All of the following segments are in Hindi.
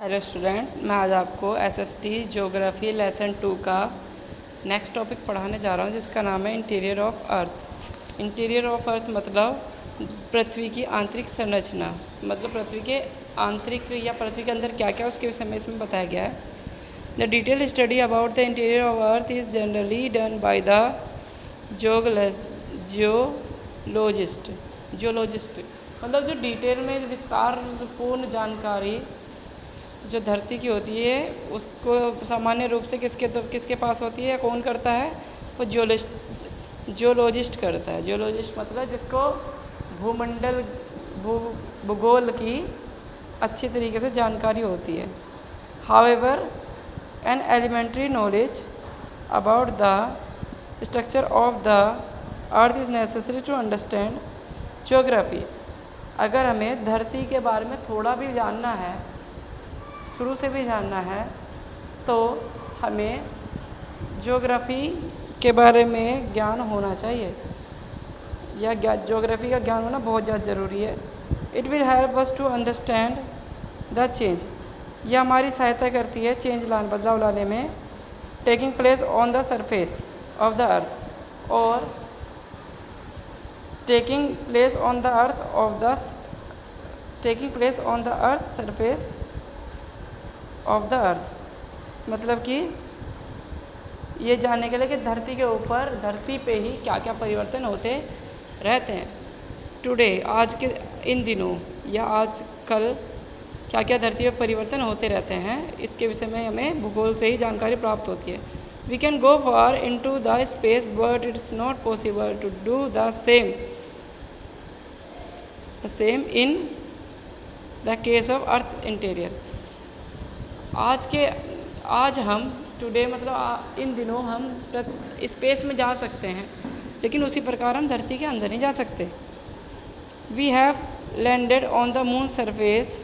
हेलो स्टूडेंट, मैं आज आपको एसएसटी ज्योग्राफी लेसन 2 का नेक्स्ट टॉपिक पढ़ाने जा रहा हूँ, जिसका नाम है interior of earth. Interior of अर्थ मतलब पृथ्वी की आंतरिक संरचना, मतलब पृथ्वी के आंतरिक या पृथ्वी के अंदर क्या क्या उसके विषय में इसमें बताया गया है। The detail study about the interior of earth is generally done by the geologist मतलब जो डिटेल में विस्तारपूर्ण जानकारी जो धरती की होती है उसको सामान्य रूप से किसके पास होती है, कौन करता है? वो जियोलॉजिस्ट करता है। जियोलॉजिस्ट मतलब जिसको भूगोल की अच्छी तरीके से जानकारी होती है। However an elementary knowledge about the structure of the earth is necessary to understand geography. अगर हमें धरती के बारे में थोड़ा भी जानना है, शुरू से भी जानना है, तो हमें ज्योग्राफी के बारे में ज्ञान होना चाहिए, या ज्योग्राफी का ज्ञान होना बहुत ज़्यादा ज़रूरी है। It will help us to understand the change. यह हमारी सहायता करती है बदलाव लाने में, taking place on the surface of the earth, और taking place on the earth surface of the earth, मतलब कि ये जानने के लिए कि धरती के ऊपर, धरती पे ही क्या क्या परिवर्तन होते रहते हैं। टुडे, आज के इन दिनों या आज कल क्या क्या धरती पे परिवर्तन होते रहते हैं, इसके विषय में हमें भूगोल से ही जानकारी प्राप्त होती है। We can go far into the space but it's not possible to do the same in the case of earth interior. आज हम टुडे मतलब इन दिनों हम स्पेस में जा सकते हैं, लेकिन उसी प्रकार हम धरती के अंदर नहीं जा सकते। We have landed on the moon surface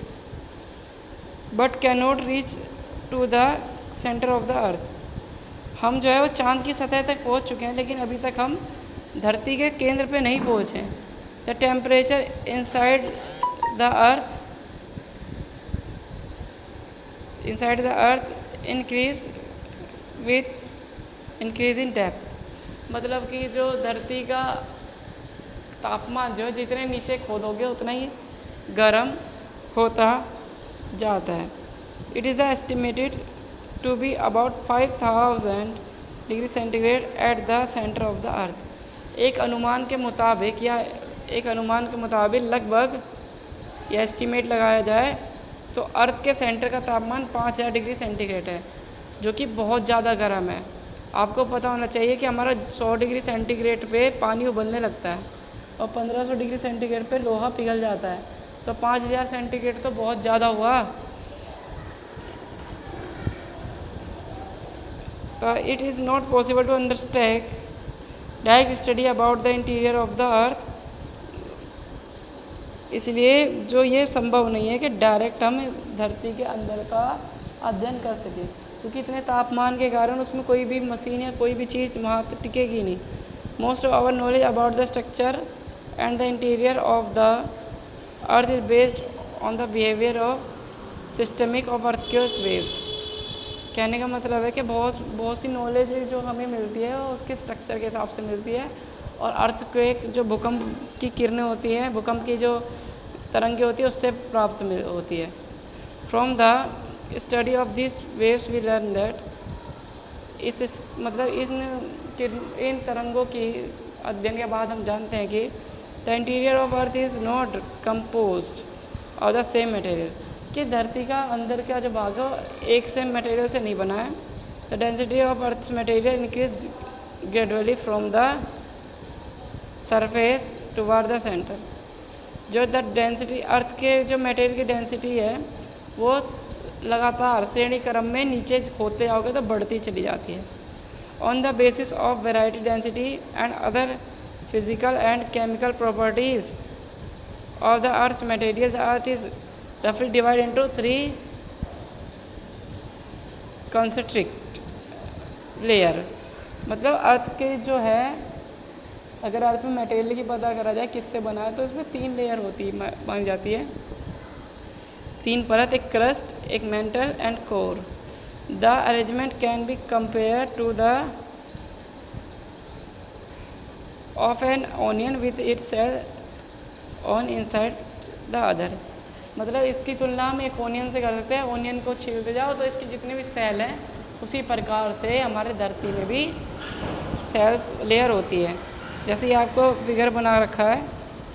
but can not reach to the centre of the earth. हम जो है वो चांद की सतह तक पहुंच चुके हैं, लेकिन अभी तक हम धरती के केंद्र पे नहीं पहुंचे। The temperature inside the earth increase with increase in depth, मतलब कि जो धरती का तापमान जो जितने नीचे खोदोगे उतना ही गर्म होता जाता है। It is estimated to be about 5000 degree centigrade at the centre of the earth. एक अनुमान के मुताबिक लगभग यह एस्टिमेट लगाया जाए तो अर्थ के सेंटर का तापमान 5000 डिग्री सेंटीग्रेड है, जो कि बहुत ज़्यादा गर्म है। आपको पता होना चाहिए कि हमारा 100 डिग्री सेंटीग्रेड पे पानी उबलने लगता है और 1500 डिग्री सेंटीग्रेड पे लोहा पिघल जाता है, तो 5000 सेंटीग्रेड तो बहुत ज़्यादा हुआ। तो it is not possible to understand direct study about the interior of the earth. इसलिए जो ये संभव नहीं है कि डायरेक्ट हम धरती के अंदर का अध्ययन कर सकें, क्योंकि इतने तापमान के कारण उसमें कोई भी मशीन या कोई भी चीज़ वहाँ तो टिकेगी नहीं। Most of our knowledge about the structure and the interior of the earth is based on the behaviour of systemic of earthquake waves. कहने का मतलब है कि बहुत सी नॉलेज जो हमें मिलती है उसके स्ट्रक्चर के हिसाब से मिलती है, और अर्थक्वेक जो भूकंप की किरणें होती हैं, भूकंप की जो तरंगें होती है, उससे प्राप्त होती है। From the study of this waves we learn that इन तरंगों की अध्ययन के बाद हम जानते हैं कि the interior of earth is not composed of the same material, कि धरती का अंदर का जो भाग है एक सेम मटेरियल से नहीं बना है। The density of earth material increase gradually from the surface toward the centre. जो द डेंसिटी अर्थ के जो मटेरियल की डेंसिटी है वो लगातार श्रेणी क्रम में नीचे खोदते जाओगे तो बढ़ती चली जाती है। On the basis of variety density and other physical and chemical properties of the earth material, the earth is रफली डिवाइड इंटू 3 कंसंट्रिक लेयर। मतलब अर्थ के जो है, अगर अर्थ में मटेरियल की पता करा जाए किससे बना है, तो इसमें 3 लेयर होती है, मानी जाती है। 3 परत, एक क्रस्ट, एक mantle and core. The arrangement can be compare to the of an onion with it shell on inside the other. मतलब इसकी तुलना हम एक ओनियन से कर सकते हैं। ओनियन को छीलते जाओ तो इसकी जितने भी सेल हैं उसी प्रकार से हमारे धरती में भी सेल्स लेयर होती है। जैसे ये आपको फिगर बना रखा है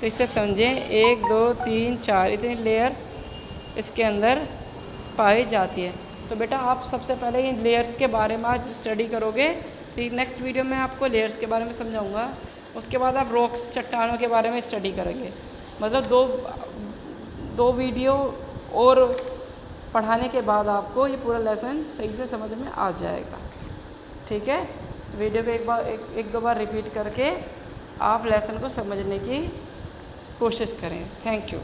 तो इससे समझें 1 2 3 4 इतनी लेयर्स इसके अंदर पाई जाती है। तो बेटा आप सबसे पहले इन लेयर्स के बारे में आज स्टडी करोगे। तो नेक्स्ट वीडियो में आपको लेयर्स के बारे में समझाऊंगा। उसके बाद आप रॉक्स, चट्टानों के बारे में स्टडी करेंगे। मतलब दो वीडियो और पढ़ाने के बाद आपको ये पूरा लेसन सही से समझ में आ जाएगा। ठीक है, वीडियो को एक दो बार रिपीट करके आप लेसन को समझने की कोशिश करें। Thank you.